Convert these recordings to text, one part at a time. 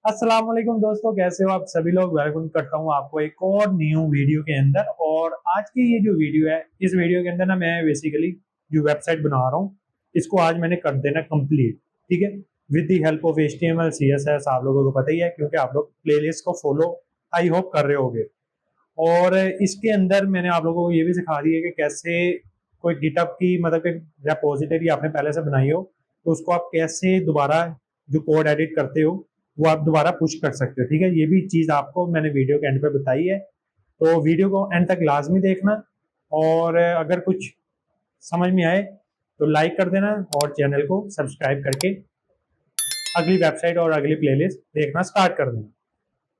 अस्सलाम वालेकुम दोस्तों, कैसे हो आप सभी लोग। वेलकम करता हूं आपको एक और न्यू वीडियो के अंदर। और आज की ये जो वीडियो है, इस वीडियो के अंदर ना मैं बेसिकली जो वेबसाइट बना रहा हूँ इसको आज मैंने कर देना कंप्लीट। ठीक है, with the help of HTML CSS। आप लोगों को पता ही है क्योंकि आप लोग प्लेलिस्ट को फॉलो आई होप कर रहे होगे। और इसके अंदर मैंने आप लोगों को ये भी सिखा दिया है कि कैसे कोई गिटअप की मतलब कि रेपोजिटरी आपने पहले से बनाई हो तो उसको आप कैसे दोबारा जो कोड एडिट करते हो वो आप दोबारा पुश कर सकते हो। ठीक है, ये भी चीज़ आपको मैंने वीडियो के एंड पे बताई है, तो वीडियो को एंड तक लाजमी देखना। और अगर कुछ समझ में आए तो लाइक कर देना और चैनल को सब्सक्राइब करके अगली वेबसाइट और अगली प्लेलिस्ट देखना स्टार्ट कर देना।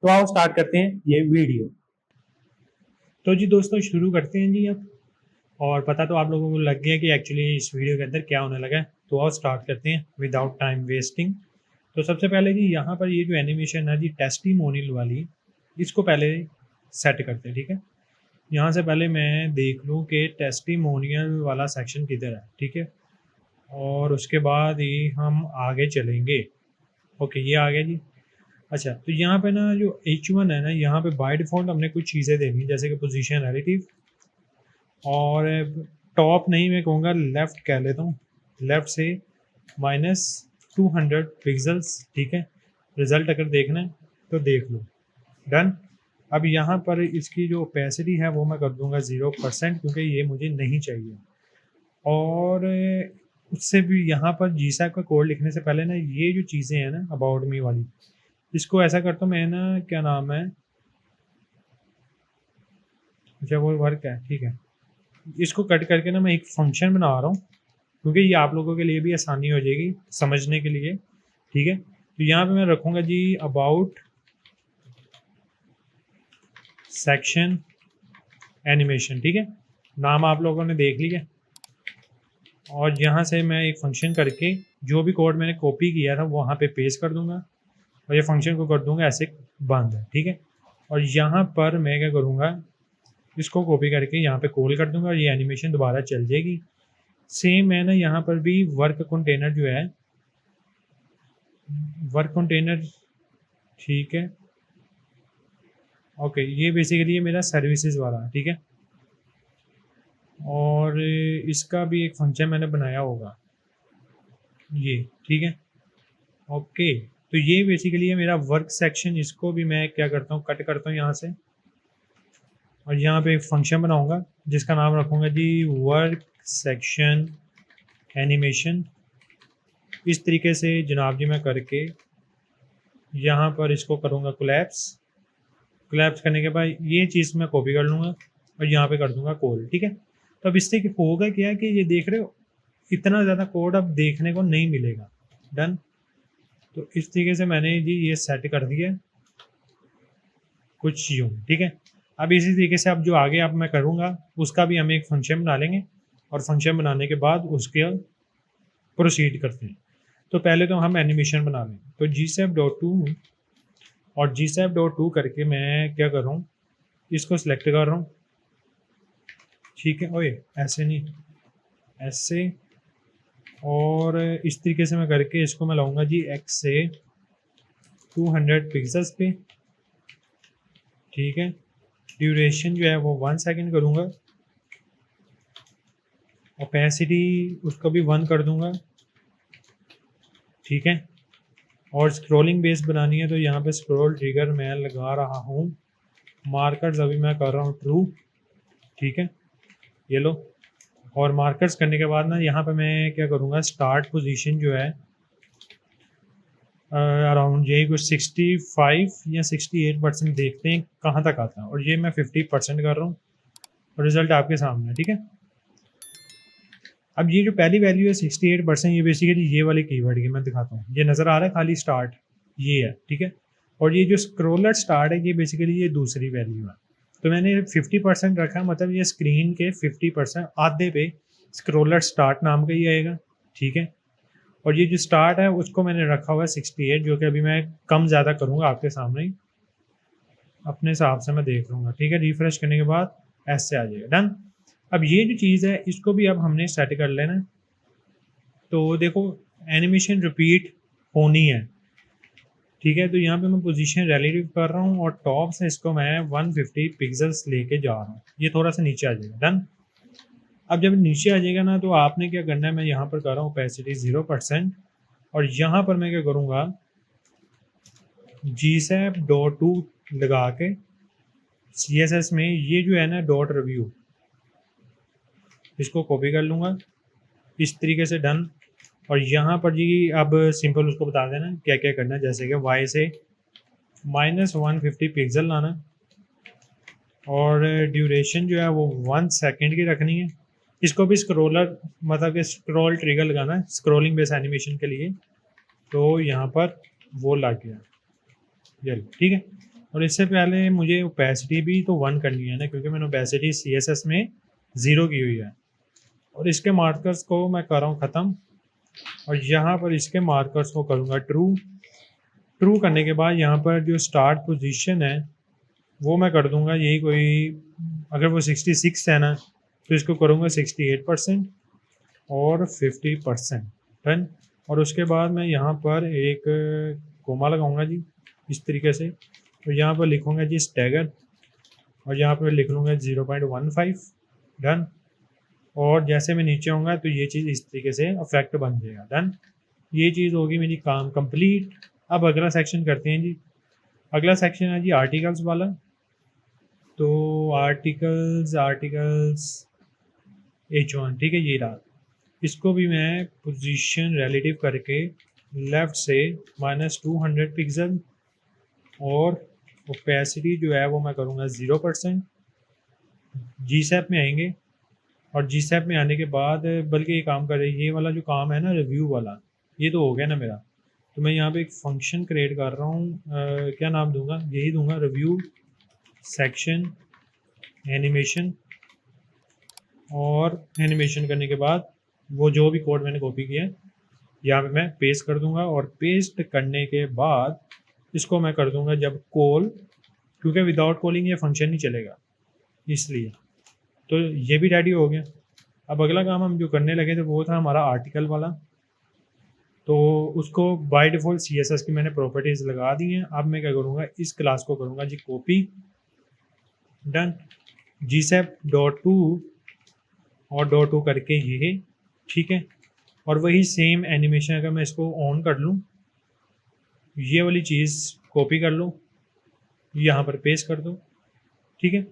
तो आओ स्टार्ट करते हैं ये वीडियो। तो जी दोस्तों शुरू करते हैं जी अब। और पता तो आप लोगों को लग गया कि एक्चुअली इस वीडियो के अंदर क्या होने लगा है, तो आओ स्टार्ट करते हैं विदाउट टाइम वेस्टिंग। तो सबसे पहले जी यहाँ पर ये जो एनिमेशन है जी टेस्टिमोनियल वाली, इसको पहले सेट करते हैं। ठीक है, यहाँ से पहले मैं देख लूँ कि टेस्टिमोनियल वाला सेक्शन किधर है। ठीक है, और उसके बाद ही हम आगे चलेंगे। ओके, ये आ गया जी। अच्छा, तो यहाँ पे ना जो H1 है ना, यहाँ पे बाय डिफ़ॉल्ट हमने कुछ चीज़ें देनी, जैसे कि पोजीशन रिलेटिव और टॉप नहीं, मैं कहूँगा लेफ़्ट कह लेता हूँ, लेफ़्ट से -200 पिक्सल्स। ठीक है, रिज़ल्ट अगर देखना है तो देख लो। डन। अब यहाँ पर इसकी जो ओपेसिटी है वो मैं कर दूंगा 0% क्योंकि ये मुझे नहीं चाहिए। और उससे भी यहाँ पर GSAP का कोड लिखने से पहले ना ये जो चीज़ें हैं ना अबाउट मी वाली, इसको ऐसा करता हूँ मैं ना, क्या नाम है, अच्छा वो वर्क है। ठीक है, इसको कट करके ना मैं एक फंक्शन बना रहा हूँ क्योंकि ये आप लोगों के लिए भी आसानी हो जाएगी समझने के लिए। ठीक है, तो यहाँ पे मैं रखूँगा जी अबाउट सेक्शन एनिमेशन। ठीक है, नाम आप लोगों ने देख लिया। और यहाँ से मैं एक फंक्शन करके जो भी कोड मैंने कॉपी किया था वो वहाँ पे पेस्ट कर दूंगा और ये फंक्शन को कर दूंगा ऐसे बंद। ठीक है, और यहाँ पर मैं क्या करूँगा, इसको कॉपी करके यहाँ पे कॉल कर दूंगा और ये एनिमेशन दोबारा चल जाएगी। सेम है ना, यहाँ पर भी वर्क कंटेनर जो है, वर्क कंटेनर। ठीक है, ओके, ये बेसिकली मेरा सर्विसेज वाला। ठीक है, और इसका भी एक फंक्शन मैंने बनाया होगा ये। ठीक है, ओके, तो ये बेसिकली है मेरा वर्क सेक्शन। इसको भी मैं क्या करता हूँ, कट करता हूँ यहाँ से और यहाँ पे एक फंक्शन बनाऊंगा जिसका नाम रखूँगा जी वर्क सेक्शन एनिमेशन। इस तरीके से जनाब जी मैं करके यहाँ पर इसको करूँगा कोलैप्स। कोलैप्स करने के बाद ये चीज़ मैं कॉपी कर लूँगा और यहाँ पे कर दूँगा कॉल। ठीक है, तो अब इससे होगा क्या कि ये देख रहे हो इतना ज़्यादा कोड अब देखने को नहीं मिलेगा। डन। तो इस तरीके से मैंने जी ये सेट कर दिया कुछ यूँ। ठीक है, अब इसी तरीके से अब जो आगे अब मैं करूँगा उसका भी हम एक फंक्शन बना लेंगे और फंक्शन बनाने के बाद उसके प्रोसीड करते हैं। तो पहले तो हम एनिमेशन बना लें, तो GSAP.2 और GSAP.2 करके मैं क्या कर रहा हूँ, इसको सिलेक्ट कर रहा हूँ। ठीक है, ओए ऐसे नहीं, ऐसे, और इस तरीके से मैं करके इसको मैं लाऊंगा जी X से 200 पिक्सल्स पे। ठीक है, ड्यूरेशन जो है वो 1 सेकंड करूँगा, ओपेसिटी उसको भी 1 कर दूँगा। ठीक है, और स्क्रॉलिंग बेस बनानी है तो यहाँ पे स्क्रॉल ट्रिगर मैं लगा रहा हूँ। मार्कर्स अभी मैं कर रहा हूँ ट्रू। ठीक है, ये लो। और मार्कर्स करने के बाद ना यहाँ पे मैं क्या करूँगा, स्टार्ट पोजीशन जो है अराउंड यही कुछ 65 या 68% देखते हैं कहाँ तक आता है, और ये मैं 50% कर रहा हूँ और रिजल्ट आपके सामने। ठीक है, अब ये जो पहली वैल्यू है 68%, ये बेसिकली ये वाले कीवर्ड की मैं दिखाता हूँ। ये नज़र आ रहा है खाली स्टार्ट, ये है। ठीक है, और ये जो स्क्रोलर स्टार्ट है ये बेसिकली ये दूसरी वैल्यू है। तो मैंने 50% रखा, मतलब ये स्क्रीन के 50% आधे पे स्क्रोलर स्टार्ट नाम का ही आएगा। ठीक है, और ये जो स्टार्ट है उसको मैंने रखा हुआ है 68, जो कि अभी मैं कम ज़्यादा करूँगा आपके सामने ही, अपने हिसाब से मैं देख लूँगा। ठीक है, रिफ्रेश करने के बाद ऐसे आ जाएगा। डन। अब ये जो चीज़ है इसको भी अब हमने सेट कर लेना। तो देखो एनिमेशन रिपीट होनी है। ठीक है। तो यहाँ पे मैं पोजीशन रिलेटिव कर रहा हूँ और टॉप से इसको मैं 150 पिक्सल्स लेके जा रहा हूँ, ये थोड़ा सा नीचे आ जाएगा। डन। अब जब नीचे आ जाएगा ना, तो आपने क्या करना है, मैं यहाँ पर कर रहा हूँ ओपेसिटी 0%, और यहाँ पर मैं क्या करूँगा, GSAP.2 लगा के CSS में ये जो है ना डॉट रिव्यू, इसको कॉपी कर लूँगा इस तरीके से। डन। और यहाँ पर जी अब सिंपल उसको बता देना क्या क्या करना है, जैसे कि वाई से -150 पिक्सल लाना, और ड्यूरेशन जो है वो 1 सेकेंड की रखनी है। इसको भी स्क्रोलर मतलब कि स्क्रॉल ट्रिगर लगाना है स्क्रोलिंग बेस एनिमेशन के लिए, तो यहाँ पर वो लग गया। चलो ठीक है। और इससे पहले मुझे ओपेसिटी भी तो 1 करनी है ना, क्योंकि मैंने ओपेसिटी CSS में 0 की हुई है। और इसके मार्कर्स को मैं कर रहा हूँ ख़त्म, और यहाँ पर इसके मार्कर्स को करूँगा ट्रू। ट्रू करने के बाद यहाँ पर जो स्टार्ट पोजीशन है वो मैं कर दूँगा यही कोई, अगर वो 66 है ना तो इसको करूँगा 68% और 50%। डन। और उसके बाद मैं यहाँ पर एक कोमा लगाऊंगा जी इस तरीके से, तो यहाँ पर लिखूँगा जी स्टैगर, और यहाँ पर लिख लूँगा 0.15। डन। और जैसे मैं नीचे आऊँगा तो ये चीज़ इस तरीके से अफेक्ट बन जाएगा। डन। ये चीज़ होगी मेरी काम कंप्लीट। अब अगला सेक्शन करते हैं जी। अगला सेक्शन है जी आर्टिकल्स वाला। तो आर्टिकल्स H1, ठीक है, ये रहा। इसको भी मैं पोजीशन रिलेटिव करके लेफ़्ट से -200 पिक्सल, और ओपेसिटी जो है वो मैं करूँगा 0%। GSAP में आएंगे, और GSAP में आने के बाद बल्कि ये काम कर रही है, ये वाला जो काम है ना रिव्यू वाला, ये तो हो गया ना मेरा। तो मैं यहाँ पे एक फंक्शन क्रिएट कर रहा हूँ, क्या नाम दूंगा, यही दूंगा रिव्यू सेक्शन एनिमेशन। और एनिमेशन करने के बाद वो जो भी कोड मैंने कॉपी किया है यहाँ पे मैं पेस्ट कर दूंगा, और पेस्ट करने के बाद इसको मैं कर दूंगा जब कॉल, क्योंकि विदाउट कॉलिंग ये फंक्शन नहीं चलेगा इसलिए। तो ये भी रेडी हो गया। अब अगला काम हम जो करने लगे थे वो था हमारा आर्टिकल वाला। तो उसको बाय डिफ़ॉल्ट CSS की मैंने प्रॉपर्टीज़ लगा दी हैं। अब मैं क्या करूँगा, इस क्लास को करूँगा जी कॉपी। डन। GSAP.2 और .2 करके ये, ठीक है। और वही सेम एनिमेशन अगर मैं इसको ऑन कर लूँ, ये वाली चीज़ कॉपी कर लो, यहाँ पर पेस्ट कर दो, ठीक है।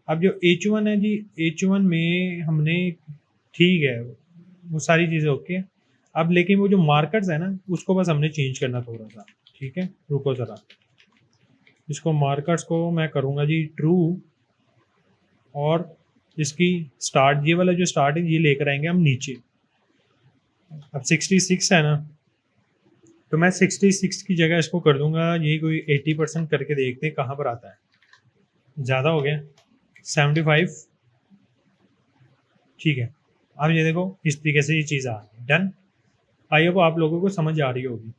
अब जो H1 है जी, H1 में हमने, ठीक है, वो सारी चीज़ें ओके। अब लेकिन वो जो मार्कर्स है ना उसको बस हमने चेंज करना थोड़ा सा, ठीक है। रुको ज़रा, इसको मार्कर्स को मैं करूँगा जी ट्रू, और इसकी स्टार्ट, ये वाला जो स्टार्ट है ये लेकर आएंगे हम नीचे। अब 66 है ना, तो मैं 66 की जगह इसको कर दूंगा यही कोई 80% करके देखते हैं कहाँ पर आता है। ज़्यादा हो गया 75, ठीक है। अब ये देखो इस तरीके से ये चीज़ आ गई। डन। आई होप आप लोगों को समझ आ रही होगी।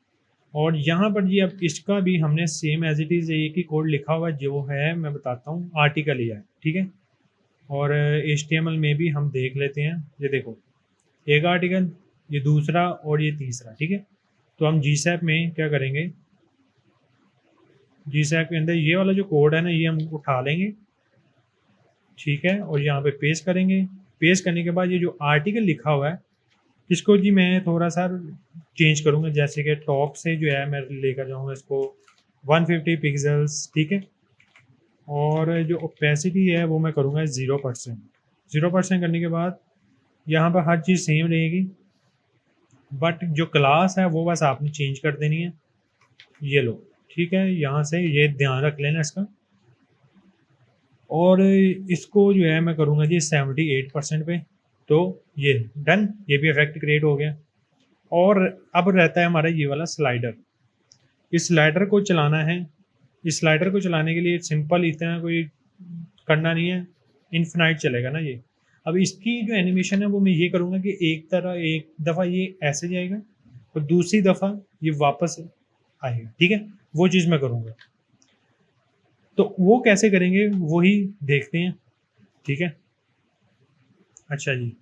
और यहाँ पर जी अब इसका भी हमने सेम एज इट इज़ एक ही कोड लिखा हुआ जो है, मैं बताता हूँ, आर्टिकल ही है, ठीक है। और HTML में भी हम देख लेते हैं। ये देखो एक आर्टिकल, ये दूसरा, और ये तीसरा, ठीक है। तो हम GSAP में क्या करेंगे, GSAP के अंदर ये वाला जो कोड है ना ये हम उठा लेंगे, ठीक है, और यहाँ पे पेस्ट करेंगे। पेस्ट करने के बाद ये जो आर्टिकल लिखा हुआ है इसको जी मैं थोड़ा सा चेंज करूँगा, जैसे कि टॉप से जो है मैं लेकर जाऊँगा इसको 150 पिक्सल्स, ठीक है। और जो ओपेसिटी है वो मैं करूँगा 0%। 0% करने के बाद यहाँ पर हर चीज़ सेम रहेगी, बट जो क्लास है वो बस आपने चेंज कर देनी है। ये लो, ठीक है, यहाँ से ये ध्यान रख लेना इसका। और इसको जो है मैं करूँगा जी 78% पे। तो ये डन, ये भी इफेक्ट क्रिएट हो गया। और अब रहता है हमारा ये वाला स्लाइडर। इस स्लाइडर को चलाना है। इस स्लाइडर को चलाने के लिए सिंपल इतना कोई करना नहीं है, इन्फिनाइट चलेगा ना ये। अब इसकी जो एनिमेशन है वो मैं ये करूँगा कि एक दफ़ा ये ऐसे जाएगा और दूसरी दफ़ा ये वापस आएगा, ठीक है, वो चीज़ मैं करूँगा। तो वो कैसे करेंगे वही देखते हैं, ठीक है। अच्छा जी,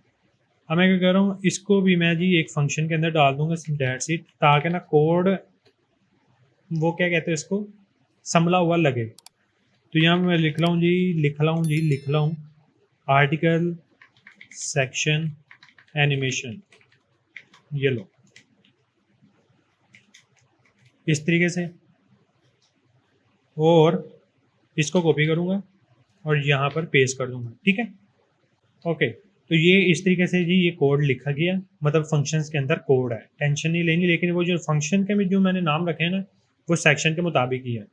अब मैं क्या कर रहा हूँ, इसको भी मैं जी एक फंक्शन के अंदर डाल दूंगा दैट्स इट, ताकि ना कोड वो क्या कहते हैं इसको, संभला हुआ लगे। तो यहाँ मैं लिख रहा हूँ आर्टिकल सेक्शन एनिमेशन, ये लो इस तरीके से, और इसको कॉपी करूँगा और यहाँ पर पेस्ट कर दूंगा। ठीक है, ओके। तो ये इस तरीके से जी ये कोड लिखा गया, मतलब फंक्शंस के अंदर कोड है, टेंशन नहीं लेनी। लेकिन वो जो फंक्शन के में जो मैंने नाम रखे हैं ना, वो सेक्शन के मुताबिक ही है।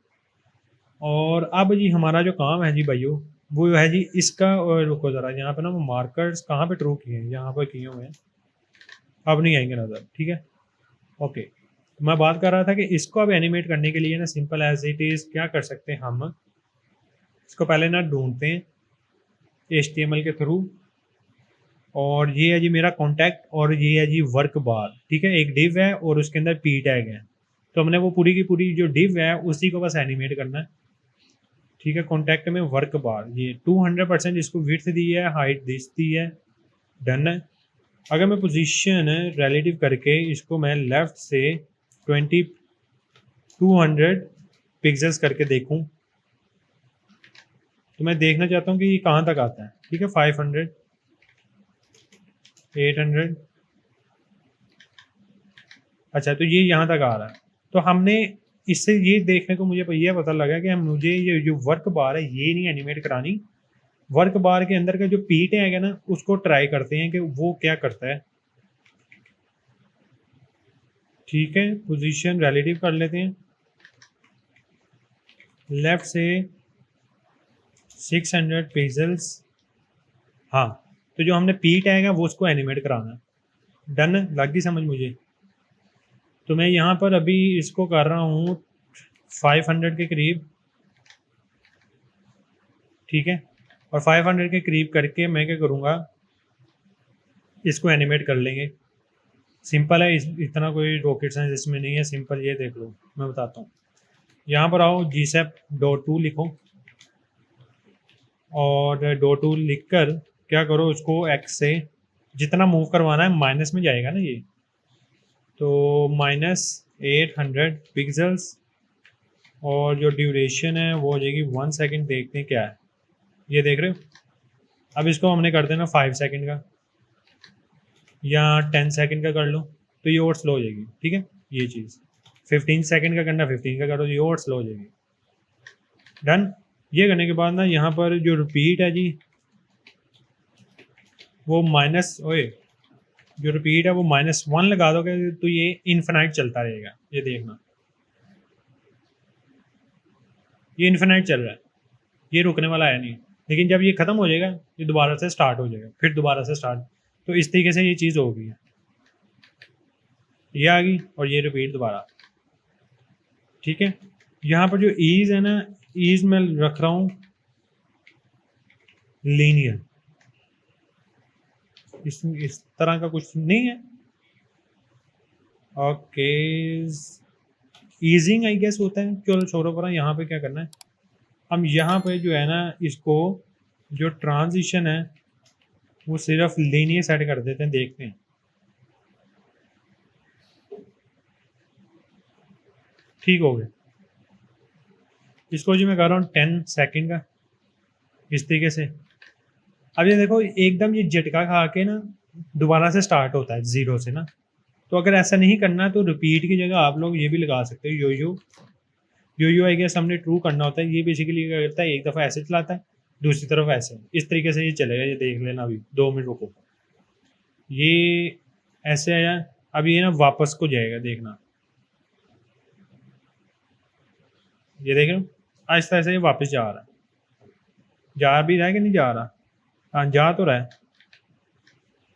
और अब जी हमारा जो काम है जी भाइयों, वो है जी इसका, और रुको ज़रा, यहाँ पे ना वो मार्कर्स कहाँ पे ट्रू किए हैं, यहाँ पर किए हुए हैं, अब नहीं आएंगे नज़र। ठीक है, ओके। मैं बात कर रहा था कि इसको अब एनिमेट करने के लिए ना सिंपल एज इट इज़ क्या कर सकते हैं हम, इसको पहले ना ढूंढते हैं HTML के थ्रू, और ये है जी मेरा कॉन्टैक्ट, और ये है जी वर्क बार। ठीक है, एक डिव है और उसके अंदर पी टैग है। तो हमने वो पूरी की पूरी जो डिव है उसी को बस एनिमेट करना है। ठीक है, कॉन्टैक्ट में वर्क बार, ये 200% इसको विड्थ दी है, हाइट दी है, डन है। अगर मैं पोजीशन रिलेटिव करके इसको मैं लेफ्ट से 200 पिक्सल्स करके देखूं, तो मैं देखना चाहता हूं कि ये कहाँ तक आता है। ठीक है, 500, 800, अच्छा, तो ये यहाँ तक आ रहा है। तो हमने इससे ये देखने को मुझे ये पता लगा कि मुझे ये जो वर्क बार है ये नहीं एनिमेट करानी, वर्क बार के अंदर का जो पी टैग है ना उसको ट्राई करते हैं कि वो क्या करता है। ठीक है, पोजीशन रिलेटिव कर लेते हैं, लेफ्ट से 600 पिक्सल्स। हाँ, तो जो हमने पी टैग है वो उसको एनिमेट कराना है। डन, लग गई समझ मुझे। तो मैं यहाँ पर अभी इसको कर रहा हूँ 500 के करीब। ठीक है, और 500 के करीब करके मैं क्या करूँगा, इसको एनिमेट कर लेंगे। सिंपल है, इतना कोई रॉकेट साइंस इसमें नहीं है, सिंपल। ये देख लो, मैं बताता हूँ। यहाँ पर आओ, GSAP.2 लिखो, और .2 लिख कर क्या करो, उसको एक्स से जितना मूव करवाना है, माइनस में जाएगा ना ये, तो -800 पिक्सल्स, और जो ड्यूरेशन है वो हो जाएगी 1 सेकेंड। देखते हैं क्या है, ये देख रहे हो। अब इसको हमने कर देना 5 सेकेंड का, या 10 सेकेंड का कर लो, तो ये और स्लो हो जाएगी। ठीक है, ये चीज़ 15 सेकेंड का करना, 15 का करो, ये और स्लो हो जाएगी। डन। ये करने के बाद ना यहाँ पर जो रिपीट है जी, वो जो रिपीट है वो -1 लगा दोगे तो ये इन्फिनाइट चलता रहेगा। ये देखना, ये इन्फिनाइट चल रहा है, ये रुकने वाला है नहीं। लेकिन जब ये ख़त्म हो जाएगा, ये दोबारा से स्टार्ट हो जाएगा, फिर दोबारा से स्टार्ट। तो इस तरीके से ये चीज़ होगी, ये आ गई, और ये रिपीट दोबारा। ठीक है, यहाँ पर जो ईज़ है ना, ईज़ मैं रख रहा हूँ लीनियर, इस तरह का कुछ नहीं है। ओके, ईजिंग आई गेस होता है। चलो छोड़ो पर, यहाँ पे क्या करना है, हम यहाँ पे जो है ना, इसको जो ट्रांजिशन है वो सिर्फ लीनियर सेट कर देते हैं, देखते हैं। ठीक हो गया, इसको जी मैं कर रहा हूँ 10 सेकेंड का, इस तरीके से। अब ये देखो, एकदम ये झटका खा के ना दोबारा से स्टार्ट होता है ज़ीरो से ना। तो अगर ऐसा नहीं करना तो रिपीट की जगह आप लोग ये भी लगा सकते हो, यो आई गेस हमने ट्रू करना होता है। ये बेसिकली क्या करता है, एक दफ़ा ऐसे चलाता है, दूसरी तरफ ऐसे, इस तरीके से ये चलेगा। ये देख लेना, अभी 2 मिनट रुको, ये ऐसे आया, अब ये ना वापस को जाएगा, देखना, ये देख रहे हो, आहिस्ता आहिस्ता ये वापस जा रहा है। जा भी रहा है कि नहीं जा रहा, हाँ जा तो रहा है।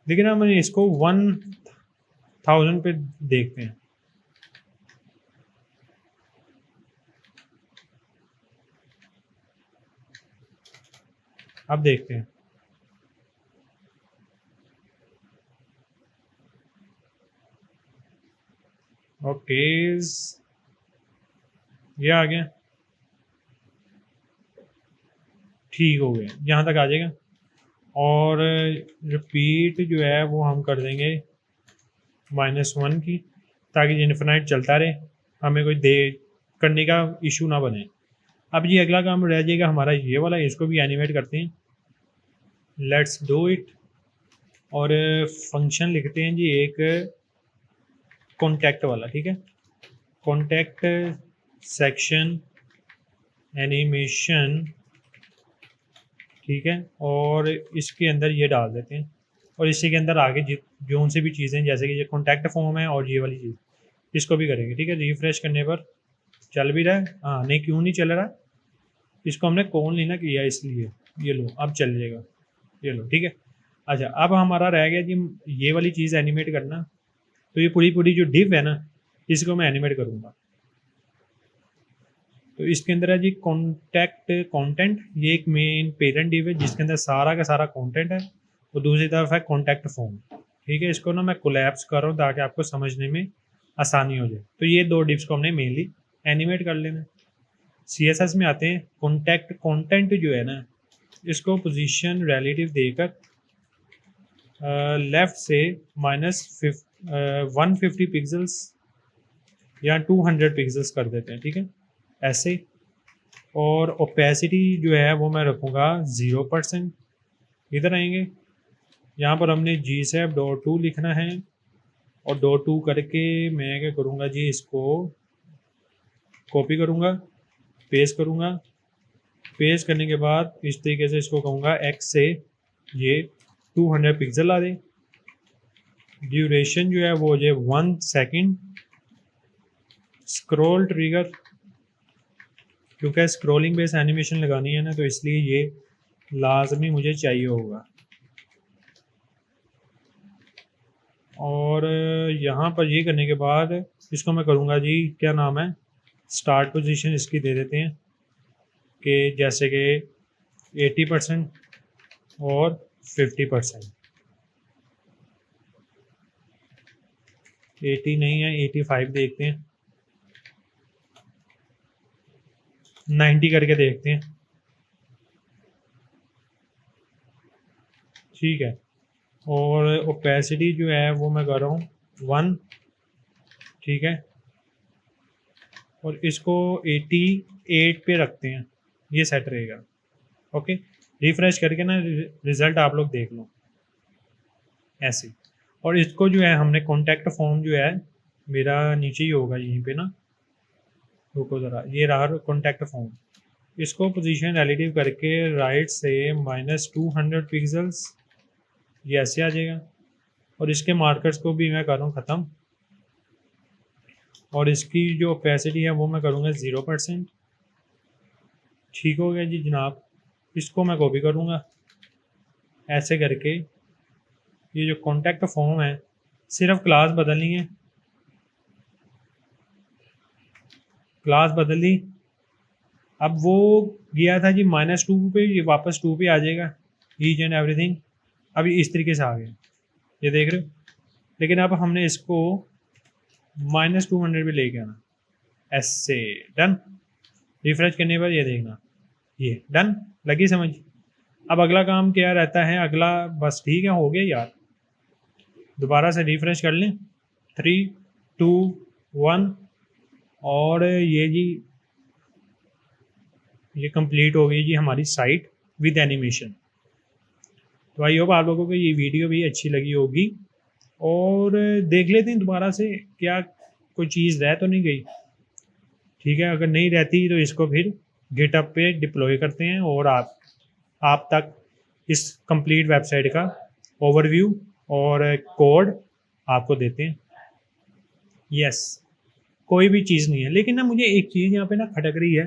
लेकिन हम इसको 1000 पे देखते हैं। अब देखते हैं, ओके, ये आ गया, ठीक हो गया, यहाँ तक आ जाएगा। और रिपीट जो है वो हम कर देंगे -1 की, ताकि इन्फिनाइट चलता रहे, हमें कोई करने का इशू ना बने। अब ये अगला काम रह जाएगा हमारा ये वाला, इसको भी एनिमेट करते हैं। Let's do it. और फंक्शन लिखते हैं जी एक कॉन्टैक्ट वाला, ठीक है। कॉन्टैक्ट सेक्शन एनिमेशन, ठीक है। और इसके अंदर ये डाल देते हैं और इसी के अंदर आगे जो से भी चीज़ें, जैसे कि ये कॉन्टैक्ट फॉर्म है और ये वाली चीज़, इसको भी करेंगे, ठीक है। रिफ्रेश करने पर चल भी रहा है, हाँ नहीं क्यों नहीं चल रहा, इसको हमने कौन लेना किया इसलिए। ये लो अब चल जाएगा, ये लो, ठीक है। अच्छा अब हमारा रह गया जी ये वाली चीज़ एनिमेट करना। तो ये पूरी पूरी जो डिव है ना, इसको मैं एनिमेट करूँगा। तो इसके अंदर है जी कॉन्टैक्ट कंटेंट, ये एक मेन पेरेंट डिव है जिसके अंदर सारा का सारा कंटेंट है। और दूसरी तरफ है कॉन्टैक्ट फॉर्म, ठीक है। इसको ना मैं कोलैप्स कर रहा हूँ ताकि आपको समझने में आसानी हो जाए। तो ये दो डिव्स को हमने मेनली एनिमेट कर लेना। CSS में आते हैं, कॉन्टैक्ट कंटेंट जो है ना, इसको पोजीशन रिलेटिव देकर लेफ्ट से -150 पिक्सल्स या 200 पिक्सल्स कर देते हैं, ठीक है, ऐसे। और ओपेसिटी जो है वो मैं रखूँगा 0%। इधर आएंगे, यहाँ पर हमने GSAP.2 लिखना है और .2 करके मैं क्या करूँगा जी, इसको कॉपी करूँगा, पेस्ट करूँगा। पेस्ट करने के बाद इस तरीके से इसको कहूँगा X से ये 200 पिक्सल आ दे। ड्यूरेशन जो है वो हो जाए 1 सेकेंड। स्क्रॉल ट्रिगर, क्योंकि स्क्रॉलिंग बेस एनिमेशन लगानी है ना, तो इसलिए ये लाजमी मुझे चाहिए होगा। और यहाँ पर ये करने के बाद इसको मैं करूँगा जी, क्या नाम है, स्टार्ट पोजीशन इसकी दे देते हैं कि जैसे कि 80% और 50%। 80 नहीं है, 85 देखते हैं, 90 करके देखते हैं, ठीक है। और ओपेसिटी जो है वो मैं कर रहा हूँ 1, ठीक है। और इसको 88 पे रखते हैं, ये सेट रहेगा, ओके। रिफ्रेश करके ना रिज़ल्ट आप लोग देख लो ऐसे। और इसको जो है हमने कॉन्टैक्ट फॉर्म जो है मेरा नीचे ही होगा यहीं पे ना, रुको ज़रा, ये रहा कॉन्टैक्ट फॉर्म। इसको पोजीशन रिलेटिव करके राइट से -200 पिक्सल्स, ये ऐसे आ जाएगा। और इसके मार्कर्स को भी मैं कर रहा हूँ ख़त्म। और इसकी जो ओपेसिटी है वो मैं करूँगा 0%, ठीक हो गया जी जनाब। इसको मैं कॉपी करूँगा ऐसे करके। ये जो कॉन्टैक्ट फॉर्म है, सिर्फ क्लास बदलनी है, क्लास बदल दी। अब वो गया था जी -2 पे, ये वापस 2 पे आ जाएगा, ईच एंड एवरीथिंग। अभी इस तरीके से आ गया, ये देख रहे हो। लेकिन अब हमने इसको -200 पे लेके आना, ऐसे। डन। रिफ्रेश करने पर ये देखना, ये डन, लगी समझ। अब अगला काम क्या रहता है, अगला बस ठीक है, हो गया यार। दोबारा से रिफ्रेश कर लें, 3, 2, 1। और ये जी ये कंप्लीट हो गई जी हमारी साइट विद एनिमेशन। तो आई होप आप लोगों को ये वीडियो भी अच्छी लगी होगी। और देख लेते हैं दोबारा से क्या कोई चीज़ रह तो नहीं गई, ठीक है। अगर नहीं रहती तो इसको फिर गिटहब पे डिप्लॉय करते हैं और आप तक इस कंप्लीट वेबसाइट का ओवरव्यू और कोड आपको देते हैं। यस, कोई भी चीज़ नहीं है। लेकिन ना मुझे एक चीज़ यहाँ पे ना खटक रही है,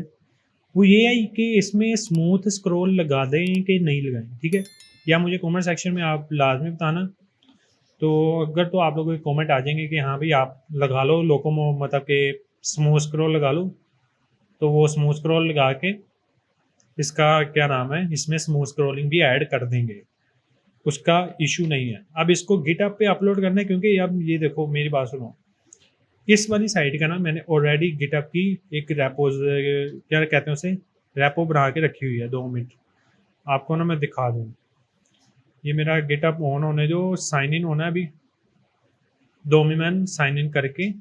वो ये है कि इसमें स्मूथ स्क्रॉल लगा दें कि नहीं लगाएं, ठीक है। या मुझे कमेंट सेक्शन में आप लाजमी बताना। तो अगर तो आप लोगों के कमेंट आ जाएंगे कि हाँ भाई आप लगा लो लोकोमो, मतलब कि स्मूथ स्क्रॉल लगा लो, तो वो स्मूथ स्क्रॉल लगा के इसका क्या नाम है, इसमें स्मूथ स्क्रॉलिंग भी ऐड कर देंगे, उसका इशू नहीं है। अब इसको गिटहब पे अपलोड करना है, क्योंकि अब ये देखो मेरी बात सुनो, इस वाली साइट का ना मैंने ऑलरेडी गिटहब की एक रेपोज, क्या कहते हैं उसे, रेपो बना के रखी हुई है। 2 मिनट आपको ना मैं दिखा दूँ। ये मेरा गिटहब ऑन होने जो, साइन इन होना है अभी। 2 में मैं साइन इन करके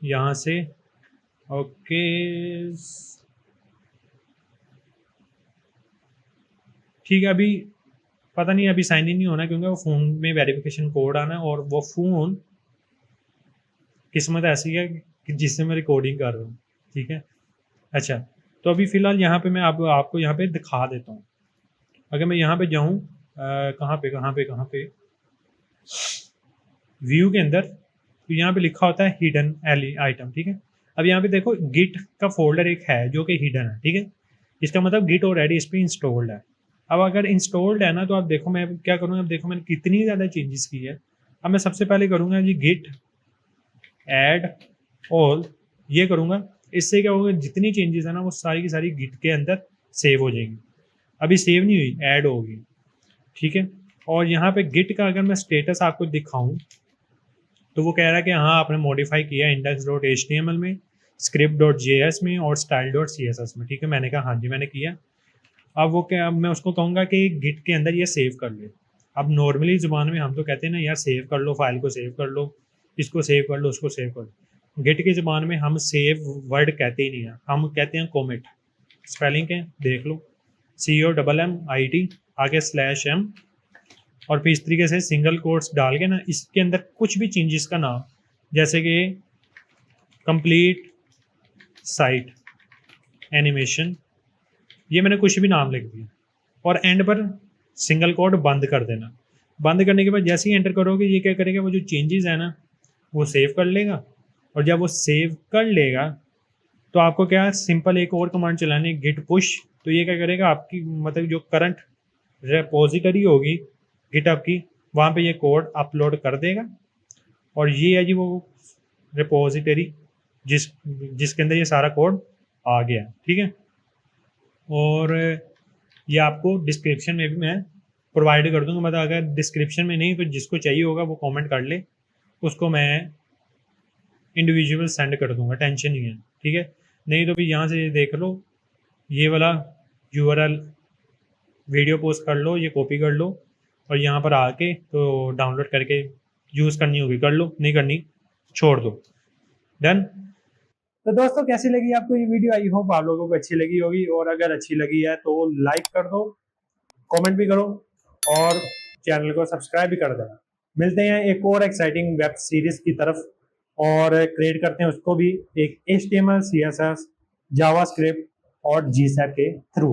यहाँ से ओके, ठीक है। अभी पता नहीं, अभी साइन इन नहीं होना क्योंकि वो फ़ोन में वेरिफिकेशन कोड आना है, और वो फ़ोन किस्मत ऐसी है कि जिससे मैं रिकॉर्डिंग कर रहा हूँ। ठीक है, अच्छा। तो अभी फ़िलहाल यहाँ पे मैं आपको यहाँ पे दिखा देता हूँ। अगर मैं यहाँ पे जाऊँ, कहाँ पे व्यू के अंदर, तो यहाँ पे लिखा होता है हिडन एली आइटम। ठीक है, अब यहाँ पे देखो गिट का फोल्डर एक है जो कि हिडन है। ठीक है, इसका मतलब गिट ऑलरेडी इस पर इंस्टॉल्ड है। अब अगर इंस्टॉल्ड है ना, तो आप देखो मैं क्या करूँगा, अब देखो मैंने कितनी ज़्यादा चेंजेस की है। अब मैं सबसे पहले करूँगा जी गिट ऐड ऑल, ये करूँगा। इससे क्या होगा, जितनी चेंजेस है ना वो सारी की सारी गिट के अंदर सेव हो जाएंगी। अभी सेव नहीं हुई, ऐड होगी। ठीक है, और यहाँ पे गिट का अगर मैं स्टेटस आपको दिखाऊं, तो वो कह रहा है कि हाँ आपने मॉडिफाई किया index.html में, script.js में और style.css में। ठीक है, मैंने कहा हाँ जी मैंने किया। अब वो क्या, अब मैं उसको कहूँगा कि गिट के अंदर ये सेव कर ले। अब नॉर्मली ज़ुबान में हम तो कहते हैं ना यार सेव कर लो, फाइल को सेव कर लो, इसको सेव कर लो, उसको सेव कर लो। गिट की ज़ुबान में हम सेव वर्ड कहते ही नहीं हैं, हम कहते हैं कोमिट। स्पेलिंग के देख लो, COMMIT आगे /m, और फिर इस तरीके से सिंगल कोट्स डाल के ना इसके अंदर कुछ भी चेंजेस का नाम, जैसे कि कंप्लीट साइट एनिमेशन, ये मैंने कुछ भी नाम लिख दिया, और एंड पर सिंगल कोट बंद कर देना। बंद करने के बाद जैसे ही एंटर करोगे ये क्या करेगा, वो जो चेंजेस है ना वो सेव कर लेगा। और जब वो सेव कर लेगा तो आपको क्या सिंपल एक और कमांड चलानी है, गिट पुश। तो ये क्या करेगा, आपकी मतलब जो करंट रेपोजिटरी होगी गिटहब की, वहाँ पे ये कोड अपलोड कर देगा। और ये है जी वो रिपोजिटरी जिसके अंदर ये सारा कोड आ गया। ठीक है, और ये आपको डिस्क्रिप्शन में भी मैं प्रोवाइड कर दूंगा। मतलब अगर डिस्क्रिप्शन में नहीं तो जिसको चाहिए होगा वो कमेंट कर ले, उसको मैं इंडिविजुअल सेंड कर दूंगा, टेंशन नहीं है। ठीक है, नहीं तो भी यहाँ से देख लो, ये वाला URL वीडियो पोस्ट कर लो, ये कॉपी कर लो, और यहाँ पर आके तो डाउनलोड करके यूज़ करनी होगी कर लो, नहीं करनी छोड़ दो। डन। तो दोस्तों कैसी लगी आपको ये वीडियो, आई होप आप लोगों को अच्छी लगी होगी, और अगर अच्छी लगी है तो लाइक कर दो, कमेंट भी करो, और चैनल को सब्सक्राइब भी कर देना। मिलते हैं एक और एक्साइटिंग वेब सीरीज की तरफ, और क्रिएट करते हैं उसको भी एक HTML CSS जावास्क्रिप्ट और GSAP के थ्रू।